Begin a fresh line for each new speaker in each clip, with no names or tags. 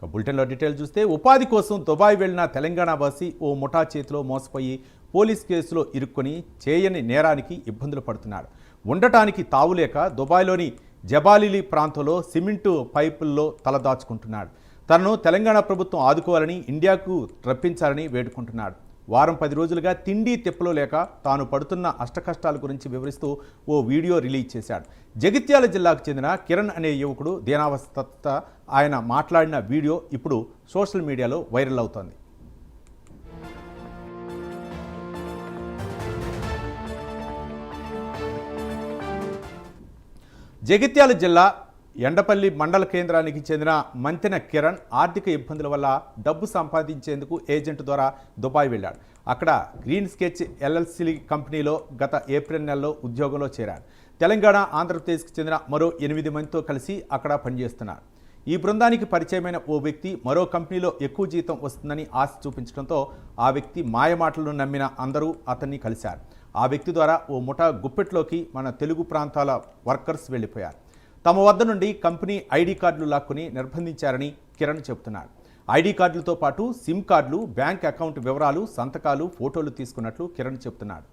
బులెటిన్లో డీటెయిల్ చూస్తే ఉపాధి కోసం దుబాయ్ వెళ్లిన తెలంగాణ వాసి ఓ ముఠా చేతిలో మోసపోయి పోలీస్ కేసులో ఇరుక్కొని చేయని నేరానికి ఇబ్బందులు పడుతున్నాడు. ఉండటానికి తావులేక దుబాయ్లోని జబాలిలీ ప్రాంతంలో సిమెంటు పైపుల్లో తలదాచుకుంటున్నాడు. తనను తెలంగాణ ప్రభుత్వం ఆదుకోవాలని, ఇండియాకు రప్పించాలని వేడుకుంటున్నాడు. వారం 10 రోజులుగా తిండి తిప్పలు లేక తాను పడుతున్న అష్టకష్టాల గురించి వివరిస్తూ ఓ వీడియో రిలీజ్ చేశాడు. జగిత్యాల జిల్లాకు చెందిన కిరణ్ అనే యువకుడు దీనావస్థ ఆయన మాట్లాడిన వీడియో ఇప్పుడు సోషల్ మీడియాలో వైరల్ అవుతోంది. జగిత్యాల జిల్లా ఎండపల్లి మండల కేంద్రానికి చెందిన మంతెన కిరణ్ ఆర్థిక ఇబ్బందుల వల్ల డబ్బు సంపాదించేందుకు ఏజెంట్ ద్వారా దుబాయ్ వెళ్ళాడు. అక్కడ గ్రీన్ స్కెచ్ ఎల్ఎల్సి కంపెనీలో గత ఏప్రిల్ నెలలో ఉద్యోగంలో చేరాడు. తెలంగాణ, ఆంధ్రప్రదేశ్కి చెందిన మరో 8 మందితో కలిసి అక్కడ పనిచేస్తున్నాడు. ఈ బృందానికి పరిచయమైన ఓ వ్యక్తి మరో కంపెనీలో ఎక్కువ జీతం వస్తుందని ఆశ చూపించడంతో ఆ వ్యక్తి మాయమాటలను నమ్మిన అందరూ అతన్ని కలిశారు. ఆ వ్యక్తి ద్వారా ఓ ముఠా గుప్పెట్లోకి మన తెలుగు ప్రాంతాల వర్కర్స్ వెళ్ళిపోయారు. తమ వద్ద నుండి కంపెనీ ఐడి కార్డులు లాక్కుని నిర్బంధించారని కిరణ్ చెబుతున్నాడు. ఐడి కార్డులతో పాటు సిమ్ కార్డులు, బ్యాంక్ అకౌంట్ వివరాలు, సంతకాలు, ఫోటోలు తీసుకున్నట్లు కిరణ్ చెబుతున్నాడు.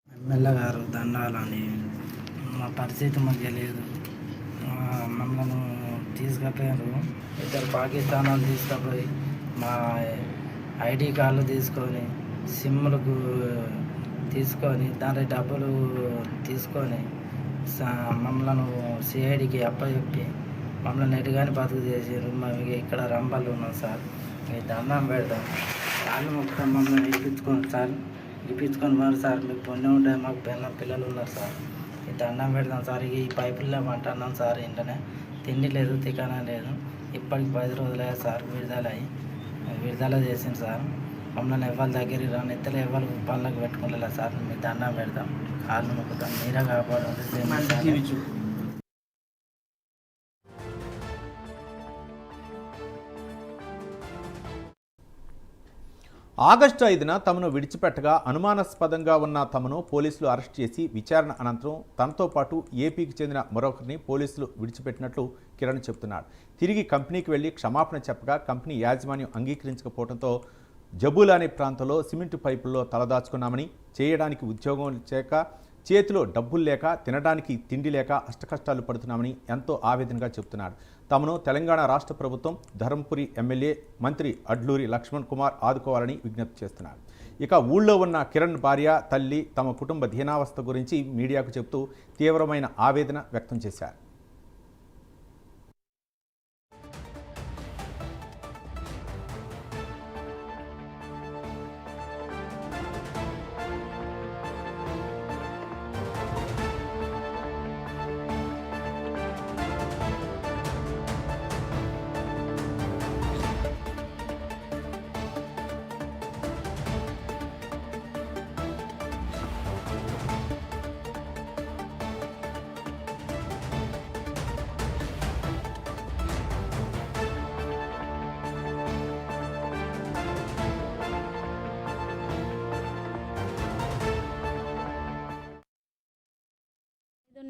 ఎమ్మెల్యే గారు దండాలని, మా పరిస్థితి మాకు లేదు. మమ్మల్ని తీసుకుపోయారు. ఇద్దరు పాకిస్తాన్ వాళ్ళు తీసుకుపోయి మా ఐడి కార్డులు తీసుకొని, సిమ్లకు తీసుకొని, దాని డబ్బులు తీసుకొని మమ్మల్ని సిఐడికి అప్పచెప్పి మమ్మల్ని ఎటుగాని బతుకు చేసారు. మేము ఇక్కడ రంపల్లి ఉన్నాం సార్. మీ దండం పెడతాం, కాళ్ళు మొత్తం మమ్మల్ని ఇప్పించుకోండి సార్, ఇప్పించుకొని మరి సార్. మీకు పొన్నే ఉంటాయి, మాకు పిల్లలు ఉన్నారు సార్. ఈ దండం పెడతాం సార్. ఈ పైపుల్లో అంటున్నాం సార్. ఇంటనే తిండి లేదు, తికానా లేదు. ఇప్పటికి 10 రోజులే సార్ విడుదల చేసింది సార్. మమ్మల్ని ఎవరి దగ్గరికి రాని ఎత్తలు ఎవరు పనులకు పెట్టుకోలేదు సార్. మీ దండం పెడతాం, కాళ్ళు మొక్కుతాం, మీరే కాపాడు.
ఆగస్టు 5న తమను విడిచిపెట్టగా అనుమానాస్పదంగా ఉన్న తమను పోలీసులు అరెస్ట్ చేసి విచారణ అనంతరం తనతో పాటు ఏపీకి చెందిన మరొకరిని పోలీసులు విడిచిపెట్టినట్లు కిరణ్ చెబుతున్నాడు. తిరిగి కంపెనీకి వెళ్లి క్షమాపణ చెప్పగా కంపెనీ యాజమాన్యం అంగీకరించకపోవడంతో జబూల్ అనే ప్రాంతంలో సిమెంటు పైపుల్లో తలదాచుకున్నామని, చేయడానికి ఉద్యోగం లేక, చేతిలో డబ్బులు లేక, తినడానికి తిండి లేక అష్టకష్టాలు పడుతున్నామని ఎంతో ఆవేదనగా చెబుతున్నాడు. తమను తెలంగాణ రాష్ట్ర ప్రభుత్వం, ధర్మపురి ఎమ్మెల్యే మంత్రి అడ్లూరి లక్ష్మణ్ కుమార్ ఆదుకోవాలని విజ్ఞప్తి చేస్తున్నారు. ఇక ఊళ్ళో ఉన్న కిరణ్ భార్య, తల్లి తమ కుటుంబ దీనావస్థ గురించి మీడియాకు చెబుతూ తీవ్రమైన ఆవేదన వ్యక్తం చేశారు.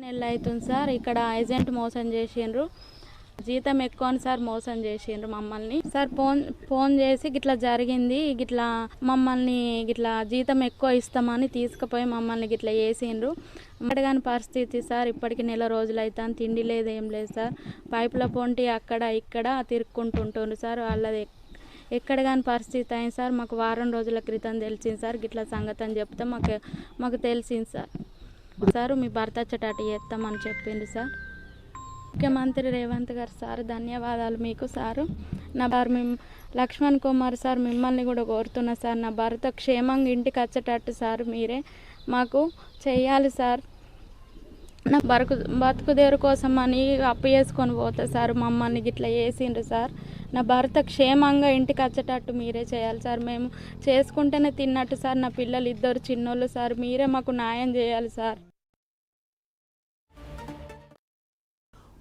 నెల అవుతుంది సార్. ఇక్కడ ఏజెంట్ మోసం చేసిండ్రు, జీతం ఎక్కువ అని సార్ మోసం చేసిండ్రు మమ్మల్ని. సార్ ఫోన్ చేసి గిట్లా జరిగింది, గిట్లా మమ్మల్ని గిట్లా జీతం ఎక్కువ ఇస్తామని తీసుకుపోయి మమ్మల్ని గిట్లా చేసిండ్రు. అడగాని పరిస్థితి సార్. ఇప్పటికి నెల రోజులు అవుతాను, తిండి లేదు, ఏం లేదు సార్. పైపుల పొంటి అక్కడ ఇక్కడ తిరుక్కుంటుంటుండ్రు సార్. వాళ్ళది ఎక్కడ కాని పరిస్థితి అయింది సార్. మాకు వారం రోజుల క్రితం తెలిసింది సార్. గిట్లా సంగతి అని చెప్తే మాకు తెలిసింది సార్. మీ భర్త వచ్చేటట్టు చేస్తామని చెప్పింది సార్. ముఖ్యమంత్రి రేవంత్ గారు సార్, ధన్యవాదాలు మీకు సారు. నా లక్ష్మణ్ కుమార్ సార్, మిమ్మల్ని కూడా కోరుతున్నా సార్. నా భర్త క్షేమంగా ఇంటికి వచ్చేటట్టు సార్ మీరే మాకు చెయ్యాలి సార్. నా బతుకుదేరు కోసం అని అప్పు చేసుకొని పోతా సార్. మమ్మల్ని గిట్లా చేసిండ్రు సార్. నా భర్త క్షేమంగా ఇంటికి వచ్చేటట్టు మీరే చేయాలి సార్. మేము చేసుకుంటేనే తిన్నట్టు సార్. నా పిల్లలు 2 చిన్నోళ్ళు సార్. మీరే మాకు న్యాయం చేయాలి సార్.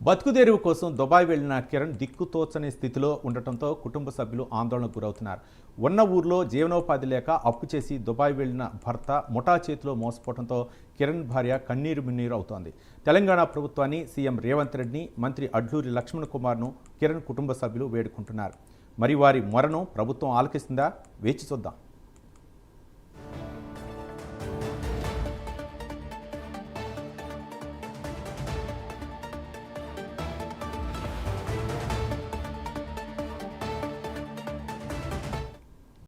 బతుకుదెరువు కోసం దుబాయ్ వెళ్లిన కిరణ్ దిక్కుతోచని స్థితిలో ఉండటంతో కుటుంబ సభ్యులు ఆందోళనకు గురవుతున్నారు. ఉన్న ఊర్లో జీవనోపాధి లేక అప్పు చేసి దుబాయ్ వెళ్లిన భర్త ముఠా చేతిలో మోసపోవడంతో కిరణ్ భార్య కన్నీరు మున్నీరు అవుతోంది. తెలంగాణ ప్రభుత్వాన్ని సీఎం రేవంత్ రెడ్డిని, మంత్రి అడ్లూరి లక్ష్మణ్ కుమార్ను కిరణ్ కుటుంబ సభ్యులు వేడుకుంటున్నారు. మరి వారి మొరను ప్రభుత్వం ఆలకిస్తుందా? వేచి చూద్దాం.